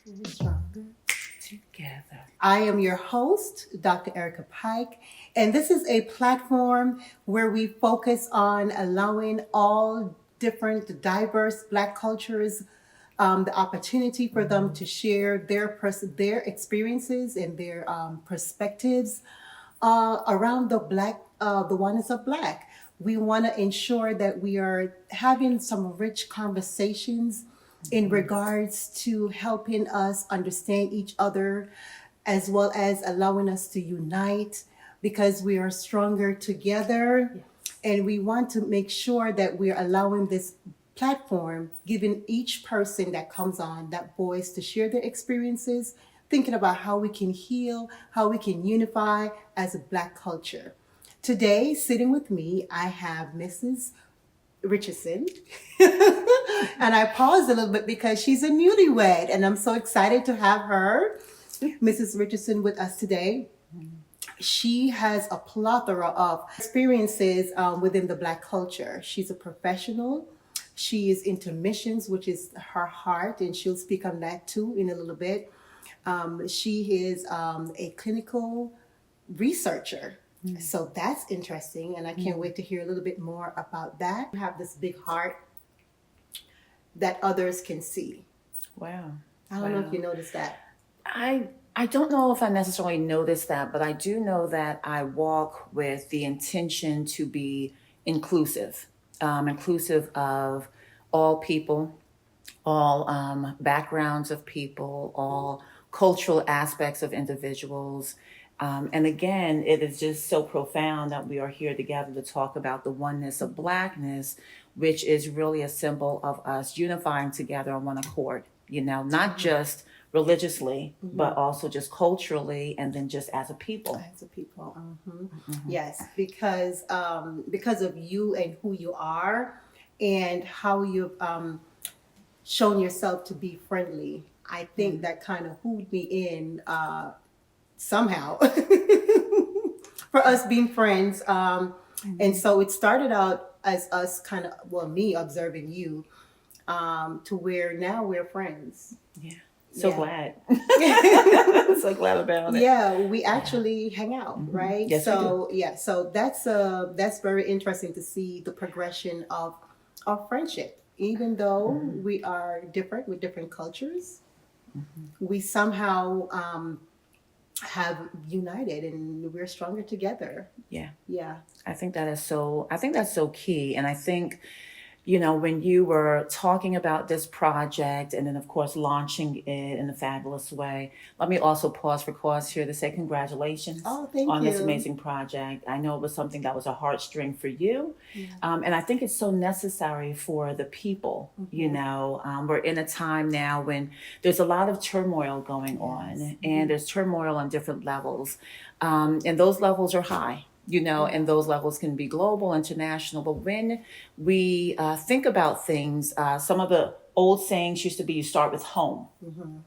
We're stronger together. I am your host, Dr. Erica Pike, and this is a platform where we focus on allowing all different, diverse Black cultures the opportunity for them to share their experiences and their perspectives around the oneness of Black. We want to ensure that we are having some rich conversations in regards to helping us understand each other as well as allowing us to unite because we are stronger together. And we want to make sure that we're allowing this platform, giving each person that comes on that voice to share their experiences, thinking about how we can heal, how we can unify as a Black culture. Today, sitting with me, I have Mrs. Richardson. And I paused a little bit because she's a newlywed, and I'm so excited to have her, Mrs. Richardson, with us today. She has a plethora of experiences within the Black culture. She's a professional. She is into missions, which is her heart, and she'll speak on that too in a little bit. She is a clinical researcher. So that's interesting, and I can't wait to hear a little bit more about that. You have this big heart that others can see. Wow. I don't know if you noticed that. I don't know if I necessarily noticed that, but I do know that I walk with the intention to be inclusive, inclusive of all people, all backgrounds of people, all cultural aspects of individuals. And again, it is just so profound that we are here together to talk about the oneness of Blackness, which is really a symbol of us unifying together on one accord, not just religiously, but also just culturally and then just as a people. As a people. Yes, because of you and who you are and how you've shown yourself to be friendly. I think that kind of hooked me in somehow for us being friends. And so it started out as us kind of, well, me observing you to where now we're friends. Yeah. So glad. So glad about it. Yeah, we actually hang out, right? Yes, so we do. Yeah, so that's very interesting to see the progression of our friendship. Even though we are different with different cultures, we somehow have united and we're stronger together. Yeah. Yeah. I think that's so key. And I think, when you were talking about this project and then, of course, launching it in a fabulous way, let me also pause for cause here to say congratulations on this amazing project. I know it was something that was a heartstring for you. And I think it's so necessary for the people. We're in a time now when there's a lot of turmoil going on, and there's turmoil on different levels. And those levels are high. And those levels can be global, international. But when we think about things, some of the old sayings used to be you start with home.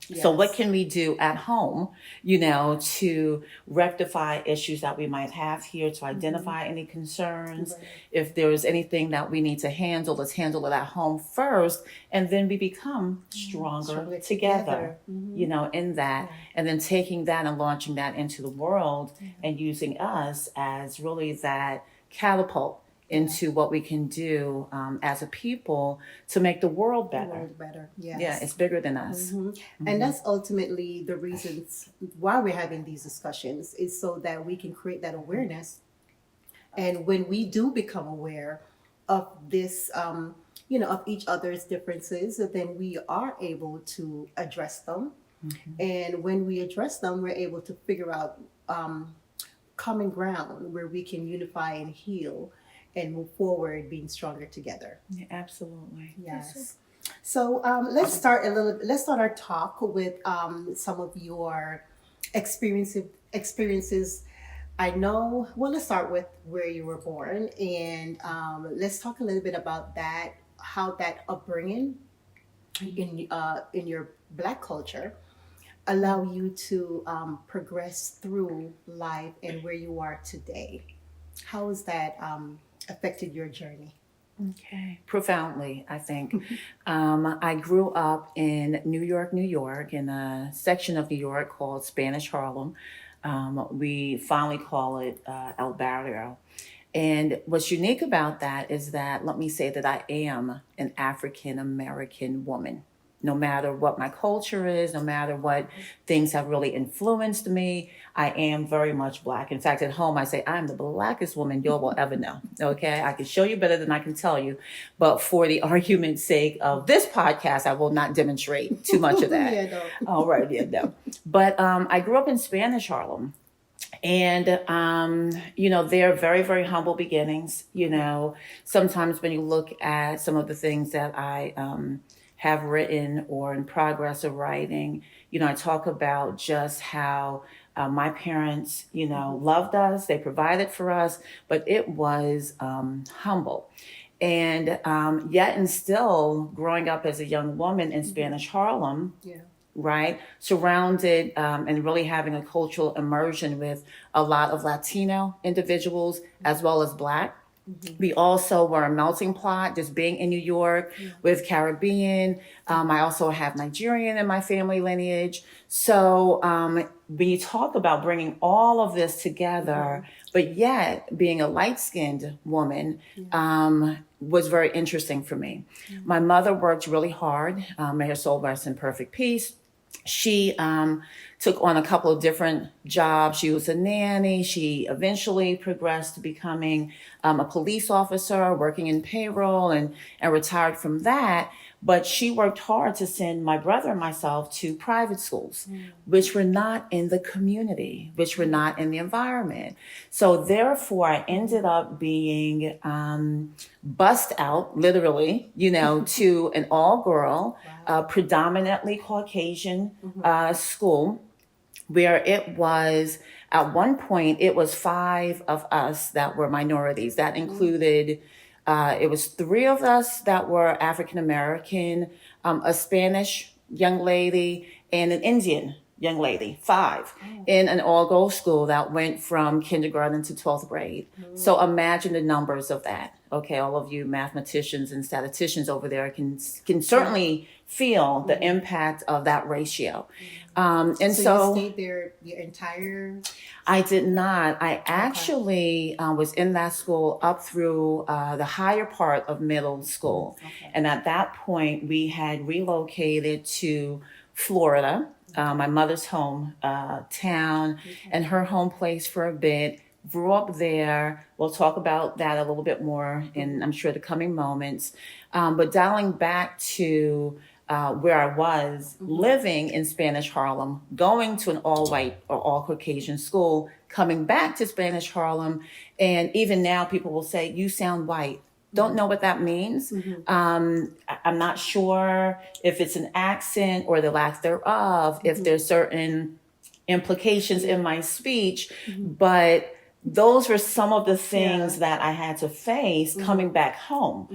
Yes. So what can we do at home, to rectify issues that we might have here, to identify any concerns? Right. If there's anything that we need to handle, let's handle it at home first. And then we become stronger together, in that. And then taking that and launching that into the world and using us as really that catapult into what we can do as a people to make the world better. The world better, yes. Yeah, it's bigger than us. And that's ultimately the reasons why we're having these discussions, is so that we can create that awareness. And when we do become aware of this, of each other's differences, then we are able to address them. And when we address them, we're able to figure out common ground where we can unify and heal and move forward, being stronger together. Yeah, absolutely. Yes. So let's start our talk with some of your experiences. I know. Well, let's start with where you were born, and let's talk a little bit about that. How that upbringing in your Black culture allow you to progress through life and where you are today. How has that affected your journey? Okay, profoundly, I think. I grew up in New York, in a section of New York called Spanish Harlem. We finally call it El Barrio. And what's unique about that is that, let me say that I am an African American woman. No matter what my culture is, no matter what things have really influenced me, I am very much Black. In fact, at home, I say, I'm the Blackest woman you will ever know. Okay. I can show you better than I can tell you. But for the argument's sake of this podcast, I will not demonstrate too much of that. Yeah, no. All right. Yeah, no. But I grew up in Spanish Harlem. And, they're very, very humble beginnings. Sometimes when you look at some of the things that I have written or in progress of writing, I talk about just how my parents, loved us, they provided for us, but it was humble. And yet and still growing up as a young woman in Spanish Harlem, Yeah. right? Surrounded and really having a cultural immersion with a lot of Latino individuals as well as Black. We also were a melting pot, just being in New York with Caribbean. I also have Nigerian in my family lineage. So when you talk about bringing all of this together, but yet being a light-skinned woman was very interesting for me. My mother worked really hard. May her soul rest in perfect peace. She took on a couple of different jobs. She was a nanny. She eventually progressed to becoming a police officer, working in payroll, and retired from that. But she worked hard to send my brother and myself to private schools, which were not in the community, which were not in the environment. So therefore, I ended up being bussed out, literally, to an all-girl, predominantly Caucasian school, where it was, at one point, it was 5 of us that were minorities. That included, it was 3 of us that were African American, a Spanish young lady, and an Indian young lady, 5, in an all-girls school that went from kindergarten to 12th grade. So imagine the numbers of that. Okay, all of you mathematicians and statisticians over there can certainly feel the impact of that ratio. And So you stayed there your entire... I did not. I actually was in that school up through the higher part of middle school. Okay. And at that point, we had relocated to Florida, my mother's home town, and her home place for a bit. Grew up there. We'll talk about that a little bit more in, I'm sure, the coming moments. But dialing back to where I was living in Spanish Harlem, going to an all-white or all-Caucasian school, coming back to Spanish Harlem, and even now people will say, "You sound white." Don't know what that means. I'm not sure if it's an accent or the lack thereof, if there's certain implications in my speech, but those were some of the things that I had to face coming back home,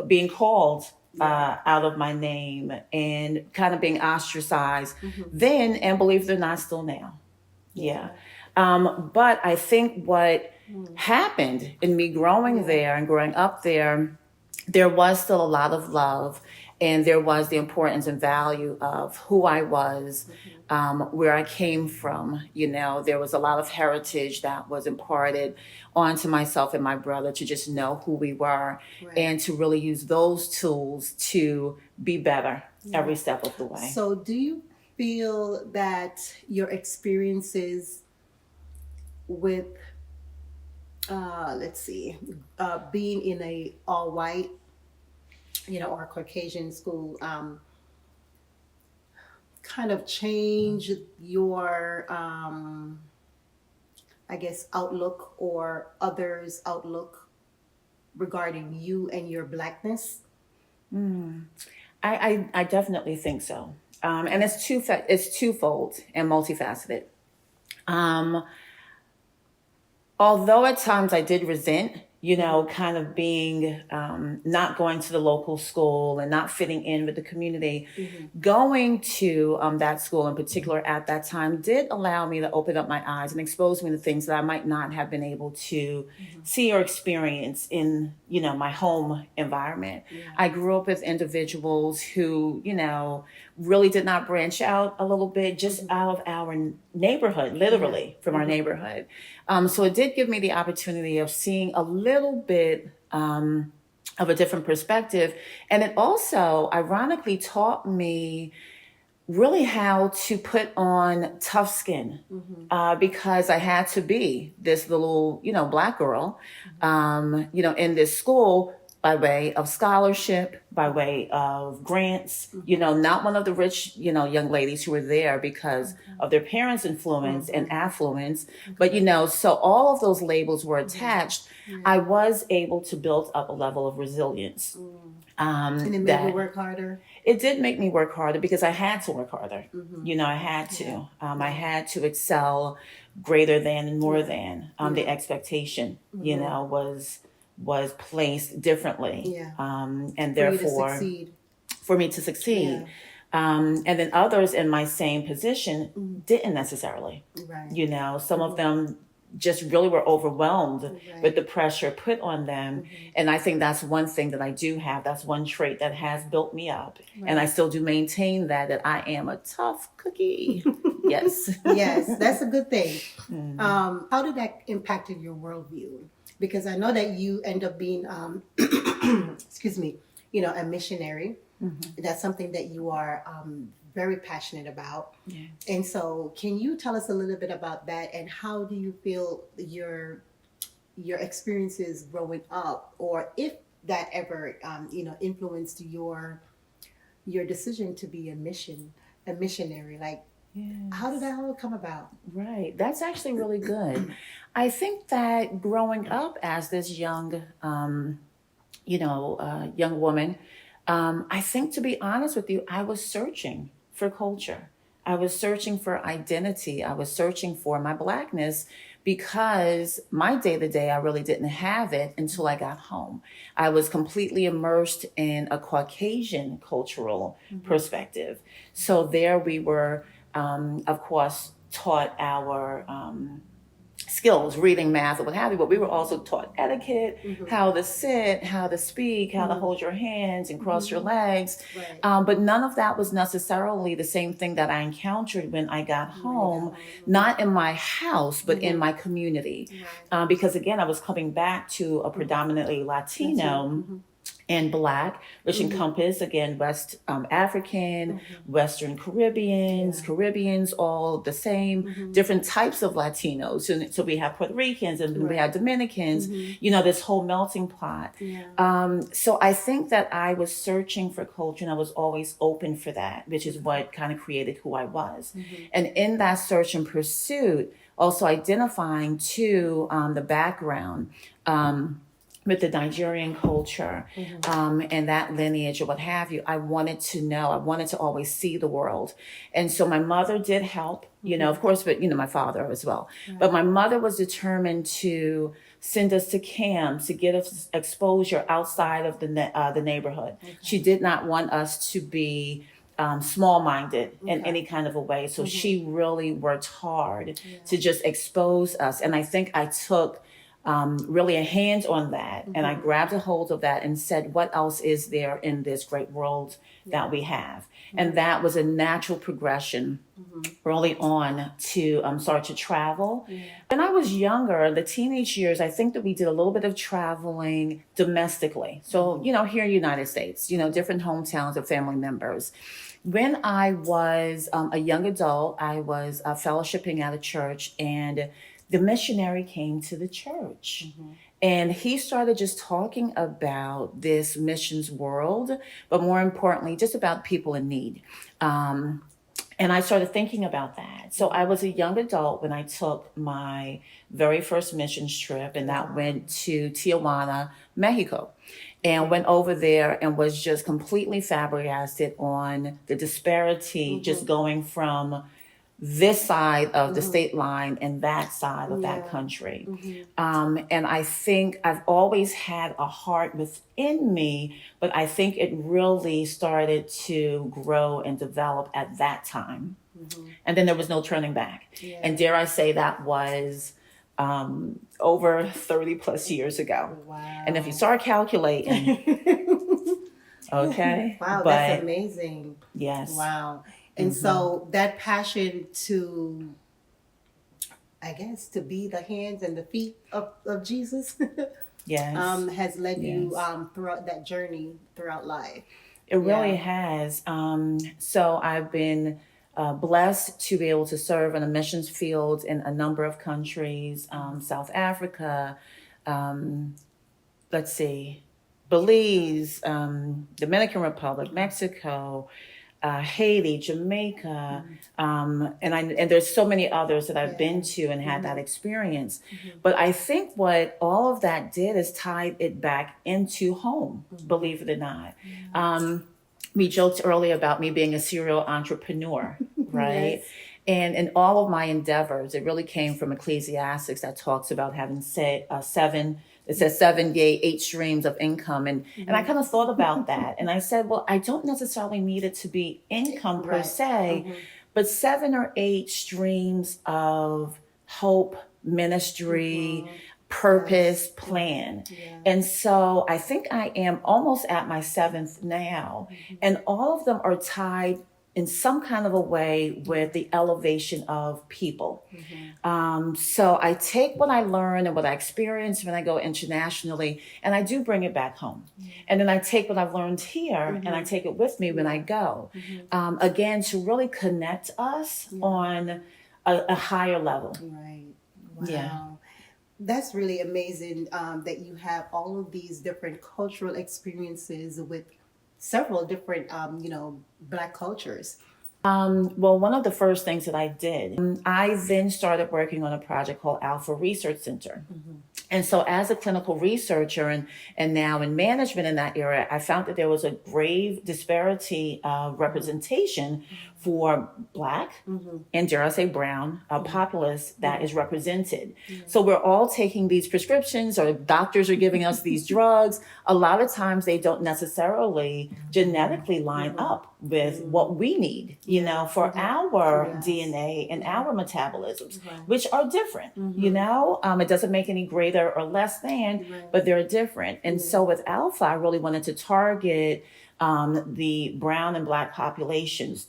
being called out of my name and kind of being ostracized then, and believe it or not, still now. Yeah. But I think what happened in me growing there and growing up there, there was still a lot of love, and there was the importance and value of who I was, where I came from. There was a lot of heritage that was imparted onto myself and my brother to just know who we were and to really use those tools to be better every step of the way. So do you feel that your experiences with, being in a all-white, or Caucasian school, kind of change your, outlook or others' outlook regarding you and your Blackness? I definitely think so. And it's twofold and multifaceted. Although at times I did resent you know, kind of being not going to the local school and not fitting in with the community. Going to that school in particular at that time did allow me to open up my eyes and expose me to things that I might not have been able to see or experience in, you know, my home environment. I grew up with individuals who, you know, really did not branch out a little bit just out of our neighborhood, literally from our neighborhood. So it did give me the opportunity of seeing a little bit of a different perspective. And it also ironically taught me really how to put on tough skin because I had to be this little, you know, Black girl, you know, in this school by way of scholarship, by way of grants, you know, not one of the rich, you know, young ladies who were there because of their parents' influence and affluence. But, you know, so all of those labels were attached. I was able to build up a level of resilience. And it made you work harder? It did make me work harder because I had to work harder. You know, I had to. I had to excel greater than and more than the expectation, you know, was placed differently. And therefore, for me to succeed. And then others in my same position didn't necessarily. You know, some of them just really were overwhelmed with the pressure put on them. And I think that's one thing that I do have. That's one trait that has built me up. And I still do maintain that I am a tough cookie. Yes. Yes, that's a good thing. How did that impact your worldview? Because I know that you end up being, excuse me, you know, a missionary. That's something that you are very passionate about. And so can you tell us a little bit about that, and how do you feel your experiences growing up, or if that ever, you know, influenced your decision to be a missionary? Like, how did that all come about? Right. That's actually really good. I think that growing up as this young, you know, young woman, I think, to be honest with you, I was searching for culture. I was searching for identity. I was searching for my Blackness because my day-to-day, I really didn't have it until I got home. I was completely immersed in a Caucasian cultural perspective. So there we were, of course, taught our skills, reading, math, or what have you, but we were also taught etiquette, how to sit, how to speak, how to hold your hands and cross your legs. But none of that was necessarily the same thing that I encountered when I got home, not in my house, but in my community. Because again, I was coming back to a predominantly Latino and Black, which encompass, again, West African, Western Caribbeans, all the same, different types of Latinos. So we have Puerto Ricans and we have Dominicans, you know, this whole melting pot. So I think that I was searching for culture, and I was always open for that, which is what kind of created who I was. And in that search and pursuit, also identifying to the background, with the Nigerian culture and that lineage or what have you, I wanted to know, I wanted to always see the world. And so my mother did help, you know, of course, but, you know, my father as well. But my mother was determined to send us to camps, to get us exposure outside of the neighborhood. She did not want us to be small-minded in any kind of a way. So she really worked hard to just expose us. And I think I took really a hands on that. And I grabbed a hold of that and said, what else is there in this great world that we have? And that was a natural progression early on to start to travel. When I was younger, the teenage years, I think that we did a little bit of traveling domestically. So, you know, here in the United States, you know, different hometowns of family members. When I was a young adult, I was fellowshipping at a church, and the missionary came to the church. And he started just talking about this missions world, but more importantly, just about people in need. And I started thinking about that. So I was a young adult when I took my very first missions trip, and that went to Tijuana, Mexico. And went over there and was just completely flabbergasted on the disparity, just going from this side of the state line and that side of that Yeah. country. And I think I've always had a heart within me, but I think it really started to grow and develop at that time. And then there was no turning back. Yeah. And dare I say, that was over 30 plus years ago. Wow. And if you start calculating, okay. Wow, but that's amazing. yes. Wow. And so that passion to, I guess, to be the hands and the feet of Jesus Yes. has led you Yes. throughout that journey throughout life. It really Yeah. has. So I've been blessed to be able to serve in a missions field in a number of countries, South Africa, let's see, Belize, Dominican Republic, Mexico, Haiti, Jamaica, and there's so many others that I've been to and had that experience. But I think what all of that did is tied it back into home, believe it or not. We joked earlier about me being a serial entrepreneur, right? Yes. And in all of my endeavors, it really came from Ecclesiastics that talks about having seven. It says 7 gate, 8 streams of income. And I kind of thought about that. And I said, well, I don't necessarily need it to be income per Right. se, but 7 or 8 streams of hope, ministry, purpose, plan. Yeah. And so I think I am almost at my 7th now. And all of them are tied in some kind of a way with the elevation of people. So I take what I learn and what I experience when I go internationally, and I do bring it back home. And then I take what I've learned here and I take it with me when I go. Again, to really connect us on a higher level. Right. Wow. Yeah. That's really amazing that you have all of these different cultural experiences with several different, Black cultures. Well, one of the first things that I did, I then started working on a project called Alpha Research Center. And so as a clinical researcher and now in management in that area, I found that there was a grave disparity of representation for Black and, dare I say, brown populace that is represented. So we're all taking these prescriptions, or doctors are giving us these drugs. A lot of times they don't necessarily genetically line up with what we need, for our DNA and our metabolisms, which are different, It doesn't make any greater or less than, but they're different. And so with Alpha, I really wanted to target the brown and Black populations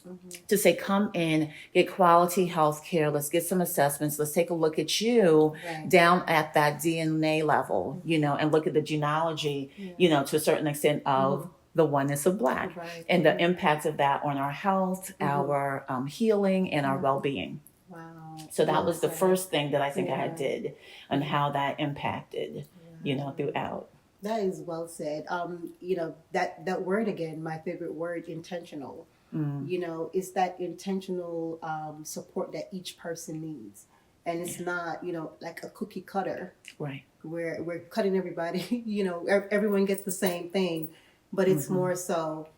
to say, come in, get quality health care. Let's get some assessments. Let's take a look at you down at that DNA level, and look at the genealogy, to a certain extent of the oneness of Black and the impact of that on our health, our healing, and our well-being. Wow. So that was the first thing that I think I did, and how that impacted, throughout. That is well said. That word again, my favorite word, intentional. It's that intentional support that each person needs. And it's not, like a cookie cutter. Right. Where we're cutting everybody, everyone gets the same thing. But it's more so,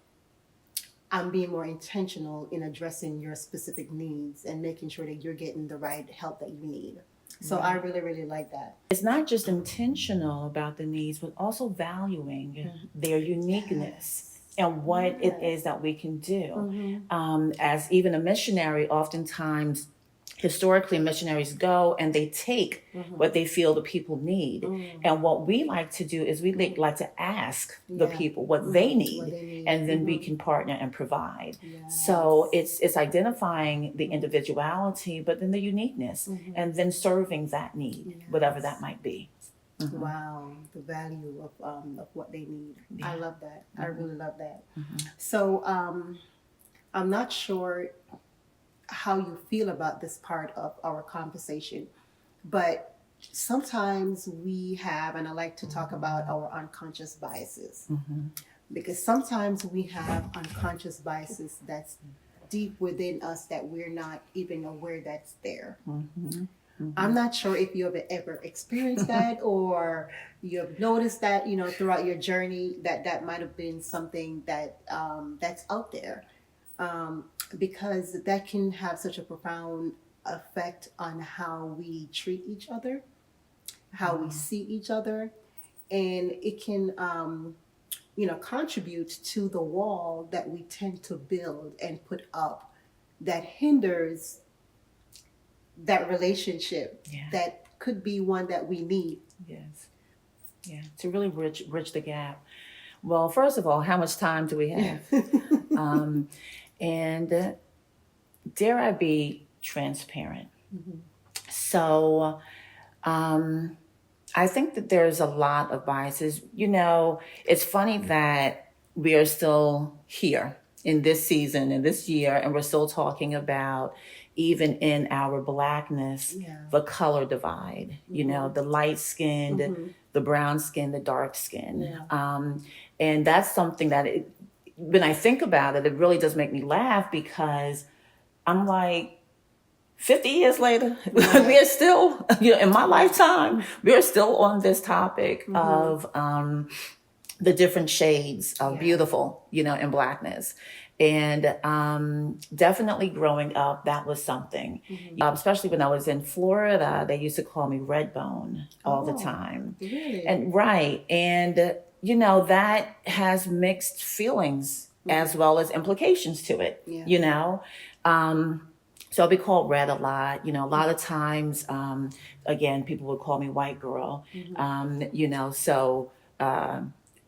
I'm being more intentional in addressing your specific needs and making sure that you're getting the right help that you need. So I really, really like that. It's not just intentional about the needs, but also valuing their uniqueness and what it is that we can do. As even a missionary, oftentimes, historically, missionaries go and they take what they feel the people need. And what we like to do is we like to ask the people what they need, and then we can partner and provide. So it's identifying the individuality, but then the uniqueness, and then serving that need, whatever that might be. Wow, the value of what they need. I love that. I really love that. So I'm not sure how you feel about this part of our conversation, but sometimes we have, and I like to talk about our unconscious biases, because sometimes we have unconscious biases that's deep within us that we're not even aware that's there. I'm not sure if you have ever experienced that, or you have noticed that, throughout your journey, that might have been something that that's out there. because that can have such a profound effect on how we treat each other, how we see each other, and it can contribute to the wall that we tend to build and put up that hinders that relationship that could be one that we need. Yes. Yeah. To really bridge the gap. Well, first of all, how much time do we have? And dare I be transparent? So I think that there's a lot of biases. It's funny that we are still here in this season, in this year, and we're still talking about, even in our Blackness, the color divide, the light skinned, the brown skin, the dark skin. And that's something that, when I think about it, it really does make me laugh, because I'm like, 50 years later, we are still, in my lifetime, we are still on this topic of the different shades of beautiful, in Blackness. And definitely growing up, that was something. Especially when I was in Florida, they used to call me Redbone all the time. Really? And that has mixed feelings as well as implications to it, So I'll be called red a lot. A lot of times, again, people would call me white girl. So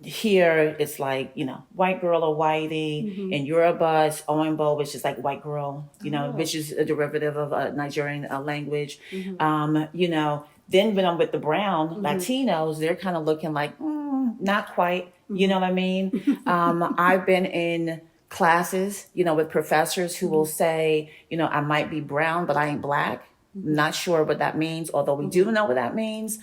here it's like, white girl or whitey. In Yoruba, it's Oyinbo, which is like white girl, which is a derivative of a Nigerian language. Then when I'm with the brown Latinos, they're kind of looking like, not quite, you know what I mean? I've been in classes, with professors who will say, I might be brown, but I ain't black. Not sure what that means, although we do know what that means.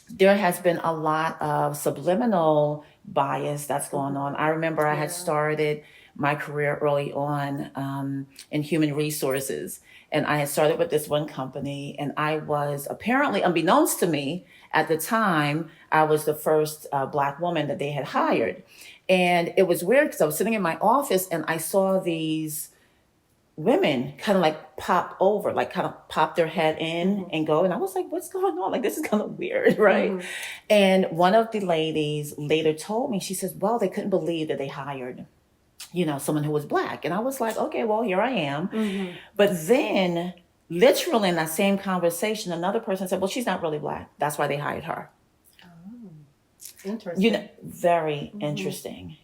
There has been a lot of subliminal bias that's going on. I remember I had started my career early on in human resources. And I had started with this one company, and I was, apparently, unbeknownst to me at the time, I was the first Black woman that they had hired. And it was weird, because I was sitting in my office and I saw these women kind of like pop over, like kind of pop their head in and go. And I was like, what's going on? Like, this is kind of weird, right? And one of the ladies later told me, she says, well, they couldn't believe that they hired, someone who was Black. And I was like, okay, well, here I am. But then literally in that same conversation, another person said, well, she's not really Black. That's why they hired her. Interesting. Very interesting.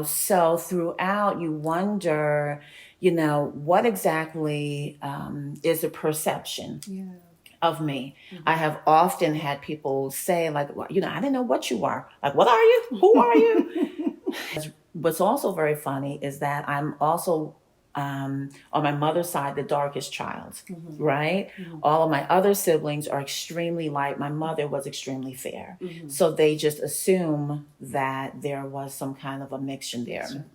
So throughout, you wonder, what exactly is the perception of me? I have often had people say, like, well, I didn't know what you are. Like, what are you? Who are you? What's also very funny is that I'm also on my mother's side, the darkest child, right? All of my other siblings are extremely light. My mother was extremely fair. So they just assume that there was some kind of a mixture there.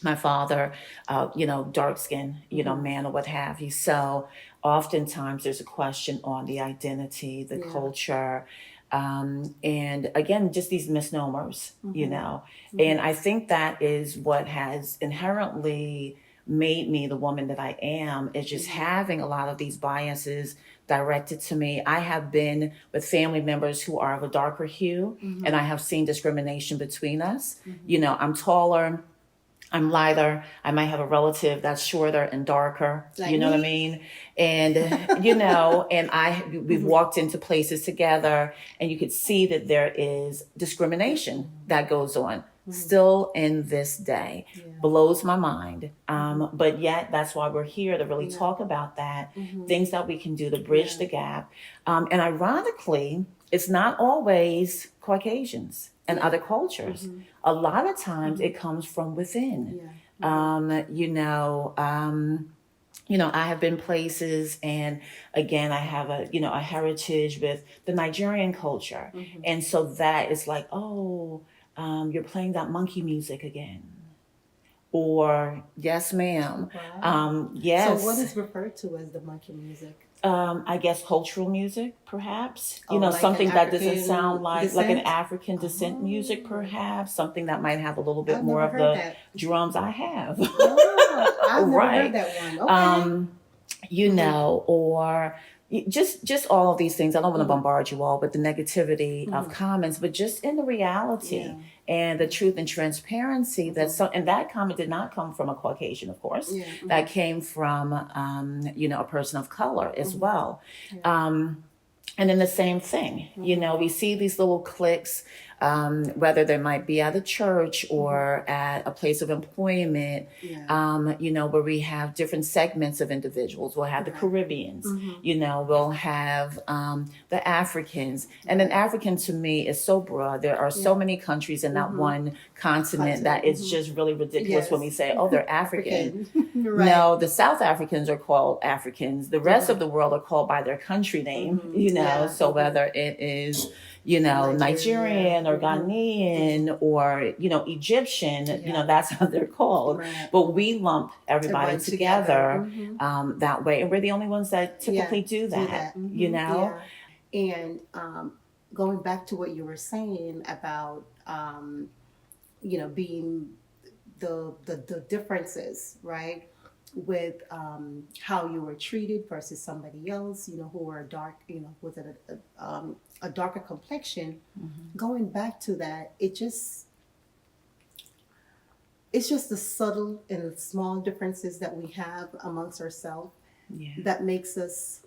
My father, dark skin, man or what have you. So oftentimes there's a question on the identity, the culture, and again, just these misnomers, and I think that is what has inherently made me the woman that I am, is just having a lot of these biases directed to me. I have been with family members who are of a darker hue, and I have seen discrimination between us. I'm taller, I'm lighter. I might have a relative that's shorter and darker. Like you know me? what I mean? And, and we've walked into places together, and you could see that there is discrimination that goes on still in this day. Blows my mind. But yet that's why we're here, to really talk about that, things that we can do to bridge the gap. And ironically, it's not always Caucasians and other cultures. A lot of times it comes from within. I have been places, and again, I have a heritage with the Nigerian culture. And so that is like, oh, you're playing that monkey music again. Or, yes, ma'am. Wow. Yes. So what is referred to as the monkey music? I guess cultural music, perhaps. Oh, like an Something that doesn't sound African like an descent? African descent music, Oh, perhaps. Something that might have a little bit I've more never of heard the that. drums I have. Oh, I've never heard Right. that one. Okay. Um, Mm-hmm. or just all of these things. I don't want to Mm-hmm. bombard you all with the negativity of Mm-hmm. comments, but just in the reality Yeah. and the truth and transparency that Mm-hmm. so and that comment did not come from a Caucasian, of course. Yeah. Mm-hmm. That came from a person of color as Mm-hmm. well. Yeah. And then the same thing, Mm-hmm. we see these little cliques, whether they might be at a church Mm-hmm. or at a place of employment, Yeah. where we have different segments of individuals. We'll have the Right. Caribbeans, Mm-hmm. we'll have the Africans. And then Right. African to me is so broad. There are so Yeah. many countries in that Mm-hmm. one continent that Continent. it's Mm-hmm. just really ridiculous when we Yes. say, oh, they're African. African. Right. No, the South Africans are called Africans. The rest of Right. the world are called by their country name, Mm-hmm. Yeah. So Mm-hmm. whether it is, Nigeria. Nigerian or Mm-hmm. Ghanaian or, Egyptian, Yeah. that's how they're called. Right. But we lump everybody Everybody together. together Mm-hmm. that way. And we're the only ones that Yeah. typically do Do that, that. Mm-hmm. Yeah. Yeah. And going back to what you were saying about being the differences, right? With how you were treated versus somebody else, who are dark, with a darker complexion. Going back to that, it's just the subtle and small differences that we have amongst ourselves Yeah. that makes us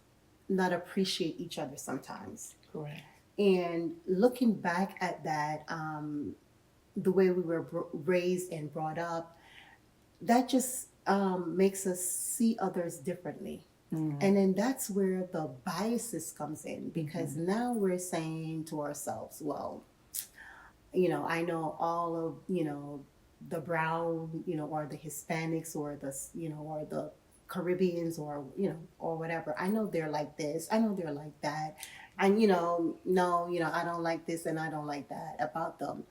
not appreciate each other sometimes. Correct. And looking back at that, the way we were raised and brought up, that just makes us see others differently. And then that's where the biases comes in, because now we're saying to ourselves, well, I know all of, the brown, or the Hispanics, or or the Caribbeans, or, or whatever. I know they're like this. I know they're like that. And, no, I don't like this and I don't like that about them.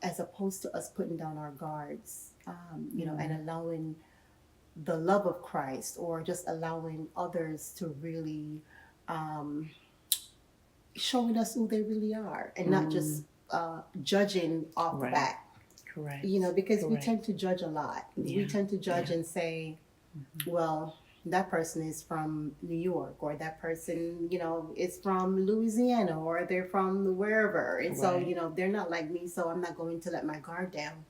As opposed to us putting down our guards, and allowing the love of Christ, or just allowing others to really showing us who they really are, and not just judging off the Right. bat. Correct. Because we Correct. tend to judge a lot. We Yeah. tend to judge Yeah. and say, well, that person is from New York, or that person, is from Louisiana, or they're from wherever. And so, Right. they're not like me, so I'm not going to let my guard down.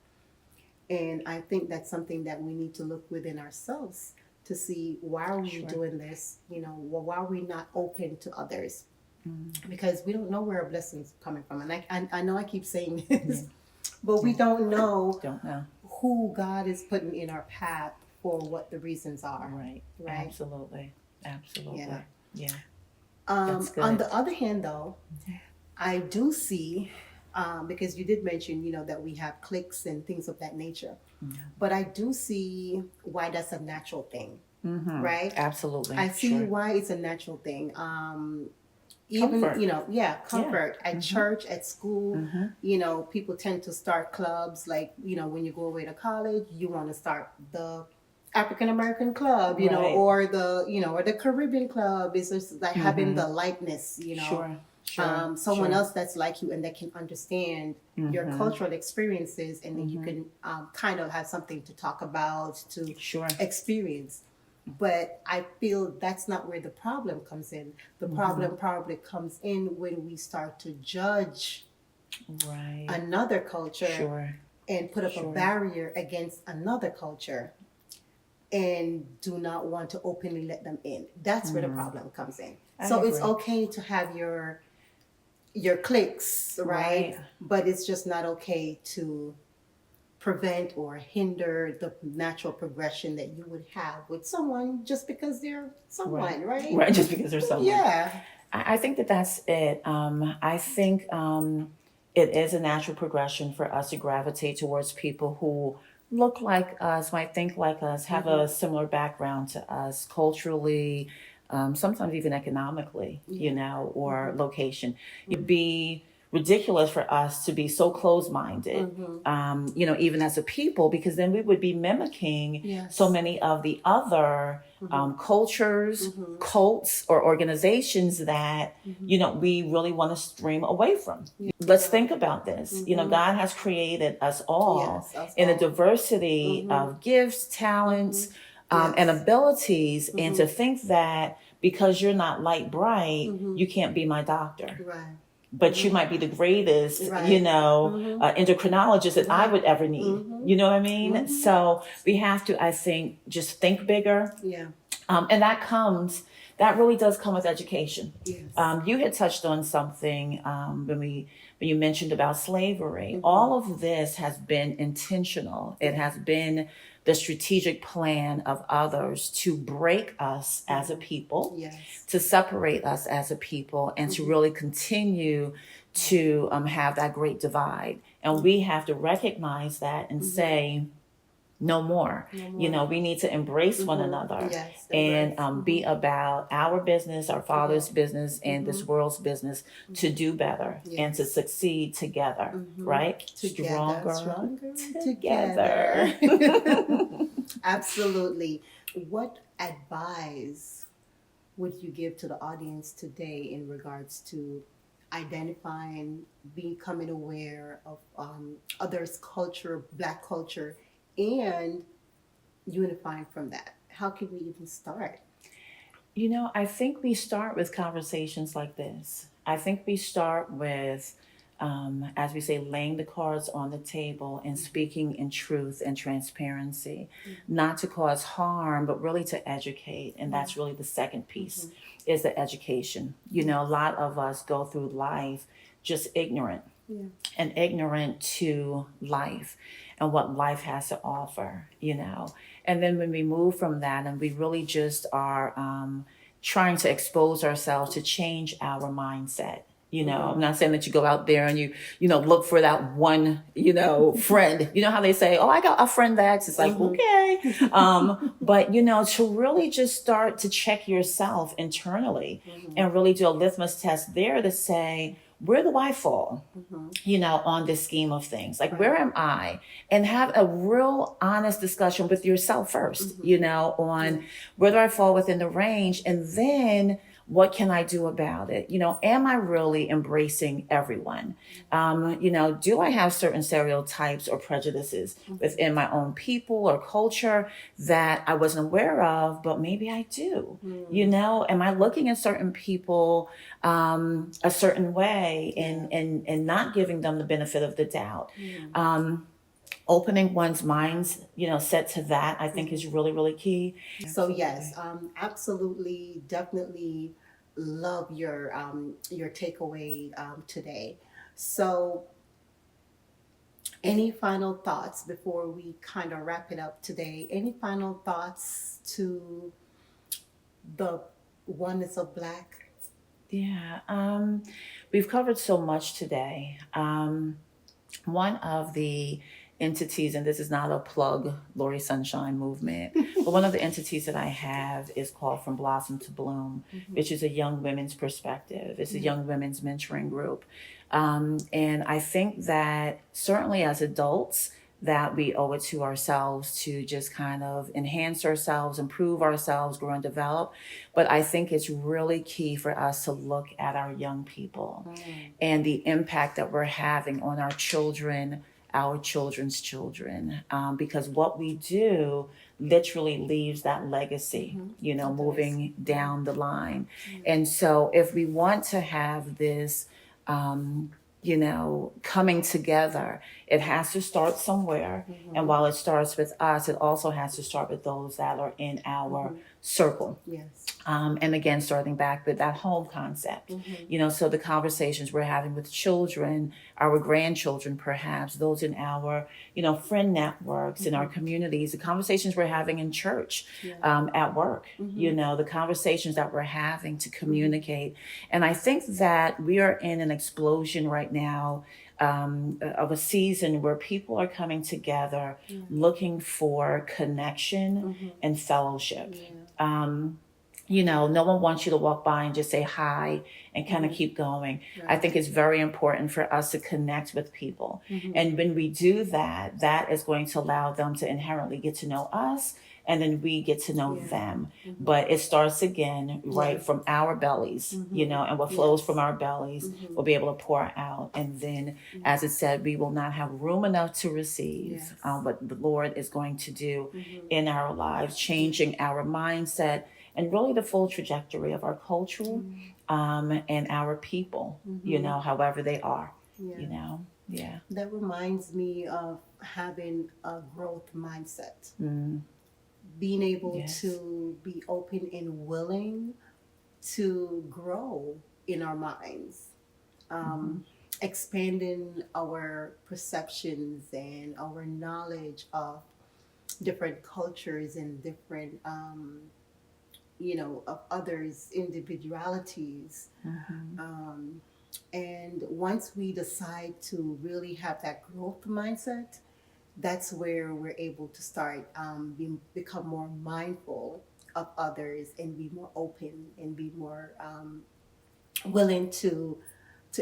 And I think that's something that we need to look within ourselves to see, why are we Sure. doing this? Why are we not open to others? Because we don't know where our blessings coming from. And I know I keep saying this, but we don't know Don't know. who God is putting in our path for what the reasons are. Right. Right. Absolutely. Absolutely. Yeah. Yeah. On That's good. the other hand, though, I do see, because you did mention, that we have cliques and things of that nature, but I do see why that's a natural thing, right? Absolutely. I see Sure. why it's a natural thing. Even, Comfort. comfort at church, at school, people tend to start clubs, like, when you go away to college, you want to start the African American club, Right. or the Caribbean club. Is just like having the likeness, Sure. Sure. someone Sure. else that's like you and that can understand your cultural experiences, and then you can kind of have something to talk about, to Sure. experience. But I feel that's not where the problem comes in. The problem probably comes in when we start to judge Right. another culture Sure. and put up a Sure. barrier against another culture, and do not want to openly let them in. That's where the problem comes in. I So it's agree. okay to have your cliques, right? Right. But it's just not okay to prevent or hinder the natural progression that you would have with someone just because they're someone, right? Right. Just because there's someone. Yeah. I think that's it. I think it is a natural progression for us to gravitate towards people who look like us, might think like us, have a similar background to us culturally, sometimes even economically, or location. You'd be ridiculous for us to be so close-minded, even as a people, because then we would be mimicking so many of the other cultures, cults, or organizations that, we really want to stream away from. Let's think about this. God has created us all in a diversity of gifts, talents, and abilities, and to think that because you're not light bright, you can't be my doctor. Right. But you might be the greatest, endocrinologist that I would ever need. You know what I mean? So we have to, I think, just think bigger. Yeah. And that really does come with education. Yes. You had touched on something when you mentioned about slavery. All of this has been intentional. It has been the strategic plan of others to break us as a people, to separate us as a people, and to really continue to have that great divide. And we have to recognize that and say, no more. We need to embrace one another and be about our business, our Father's business, and this world's business to do better and to succeed together, right? Stronger together. Absolutely. What advice would you give to the audience today in regards to identifying, becoming aware of others' culture, Black culture, and unifying from that? How can we even start? I think we start with conversations like this. I think we start with, as we say, laying the cards on the table and speaking in truth and transparency, not to cause harm, but really to educate. And that's really the second piece, is the education. A lot of us go through life just ignorant and ignorant to life and what life has to offer, And then when we move from that and we really just are trying to expose ourselves to change our mindset. I'm not saying that you go out there and you look for that one, friend. You know how they say, oh, I got a friend X. It's like, okay. But, to really just start to check yourself internally and really do a litmus test there to say, where do I fall, on this scheme of things? Like, where am I? And have a real honest discussion with yourself first, on where do I fall within the range? And then what can I do about it? Am I really embracing everyone? Do I have certain stereotypes or prejudices within my own people or culture that I wasn't aware of, but maybe I do? Am I looking at certain people a certain way and not giving them the benefit of the doubt? Opening one's minds, set to that, I think is really, really key. So yes, absolutely, definitely love your takeaway today. So any final thoughts before we kind of wrap it up today? Any final thoughts to the Oneness of Black? Yeah, we've covered so much today. One of the entities, and this is not a plug, Lori Sunshine movement, but one of the entities that I have is called From Blossom to Bloom, which is a young women's perspective. It's a young women's mentoring group. And I think that certainly as adults, that we owe it to ourselves to just kind of enhance ourselves, improve ourselves, grow and develop. But I think it's really key for us to look at our young people and the impact that we're having on our children, our children's children, because what we do literally leaves that legacy, moving down the line. And so if we want to have this, coming together, it has to start somewhere. And while it starts with us, it also has to start with those that are in our circle. Yes. And again, starting back with that home concept, so the conversations we're having with children, our grandchildren, perhaps those in our, friend networks, in our communities, the conversations we're having in church, at work, the conversations that we're having to communicate. And I think that we are in an explosion right now of a season where people are coming together looking for connection and fellowship. no one wants you to walk by and just say hi and kind of keep going. Right. I think it's very important for us to connect with people. And when we do that, that is going to allow them to inherently get to know us, and then we get to know them. But it starts again, right, from our bellies, and what flows from our bellies will be able to pour out. And then, as it said, we will not have room enough to receive what the Lord is going to do in our lives, changing our mindset and really the full trajectory of our culture and our people, however they are, Yeah. That reminds me of having a growth mindset, being able Yes. to be open and willing to grow in our minds, expanding our perceptions and our knowledge of different cultures and different, of others' individualities. And once we decide to really have that growth mindset, that's where we're able to start become more mindful of others and be more open and be more willing to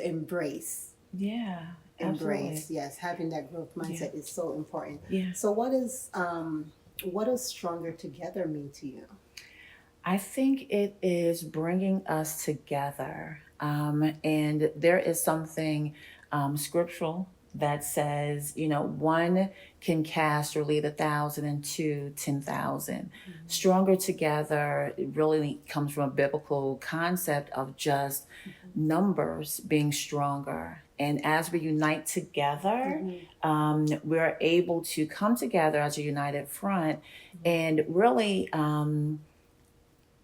embrace. Yeah, Embrace, absolutely. yes, having that growth mindset is so important. Yeah. So what does stronger together mean to you? I think it is bringing us together. And there is something scriptural that says, one can cast or lead 1,000 and two, 10,000. Stronger together, it really comes from a biblical concept of just numbers being stronger. And as we unite together, we're able to come together as a united front and really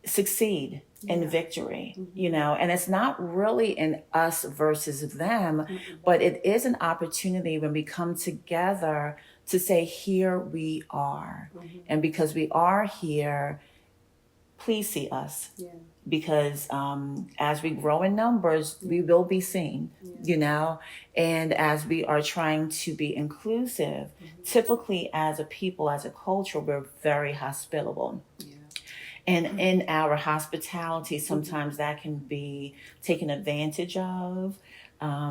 succeed in victory, and it's not really in us versus them, but it is an opportunity when we come together to say, here we are. And because we are here, please see us. Yeah. Because as we grow in numbers, we will be seen, and as we are trying to be inclusive, typically as a people, as a culture, we're very hospitable. Yeah. And in our hospitality, sometimes that can be taken advantage of,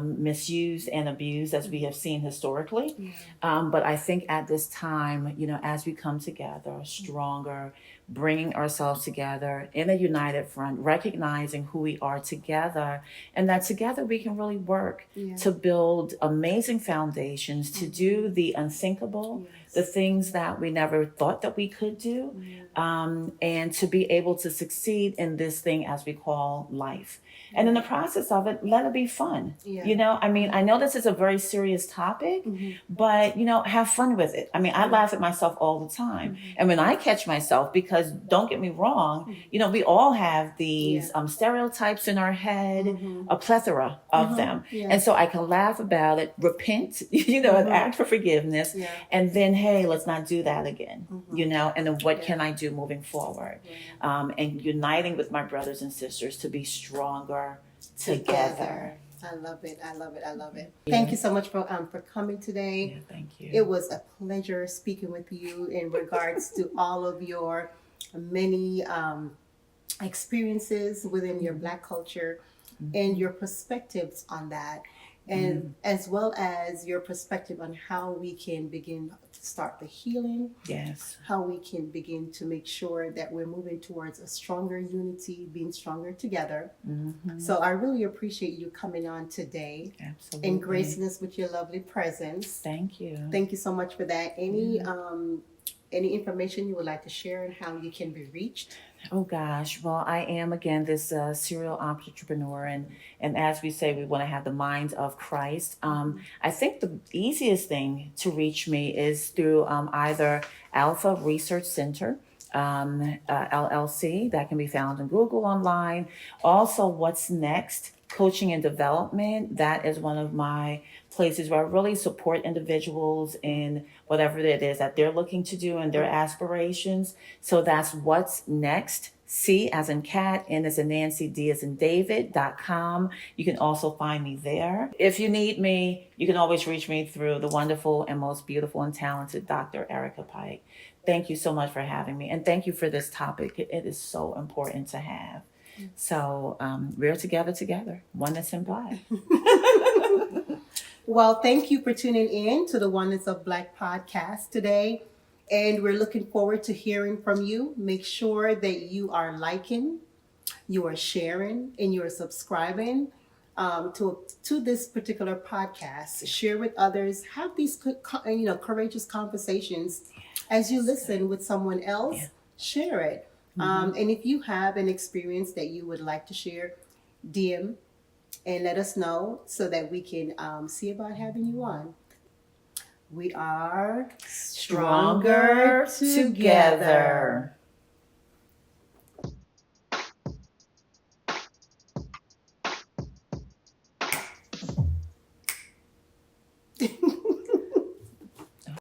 misused and abused, as we have seen historically. But I think at this time, as we come together stronger, bringing ourselves together in a united front, recognizing who we are together, and that together we can really work to build amazing foundations, to do the unthinkable, the things that we never thought that we could do, and to be able to succeed in this thing as we call life. And in the process of it, let it be fun. I know this is a very serious topic, but, have fun with it. I laugh at myself all the time. And when I catch myself, because don't get me wrong, we all have these stereotypes in our head, a plethora of them. And so I can laugh about it, repent, and ask for forgiveness. And then, hey, let's not do that again, and then what can I do moving forward? And uniting with my brothers and sisters to be stronger together. I love it. I love it. I love it. Thank you so much for coming today. Yeah, thank you. It was a pleasure speaking with you in regards to all of your many experiences within your Black culture and your perspectives on that, and as well as your perspective on how we can begin to start the healing. Yes. How we can begin to make sure that we're moving towards a stronger unity, being stronger together. So I really appreciate you coming on today. Absolutely. And gracing us with your lovely presence. Thank you. Thank you so much for that. Any information you would like to share and how you can be reached? Oh gosh, well, I am again this serial entrepreneur, and as we say, we want to have the mind of Christ. I think the easiest thing to reach me is through either Alpha Research Center, LLC, that can be found in Google online. Also, What's Next Coaching and Development, that is one of my places where I really support individuals in whatever it is that they're looking to do and their aspirations. So that's What's Next C as in cat, N as in Nancy, D as in David.com. You can also find me there. If you need me, you can always reach me through the wonderful and most beautiful and talented Dr. Erica Pike. Thank you so much for having me. And thank you for this topic. It is so important to have. So we're together, Oneness in Black. Well, thank you for tuning in to the Oneness of Black podcast today. And we're looking forward to hearing from you. Make sure that you are liking, you are sharing, and you are subscribing to this particular podcast. Share with others. Have these courageous conversations as you listen with someone else. Yeah. Share it. And if you have an experience that you would like to share, DM and let us know so that we can see about having you on. We are Stronger together.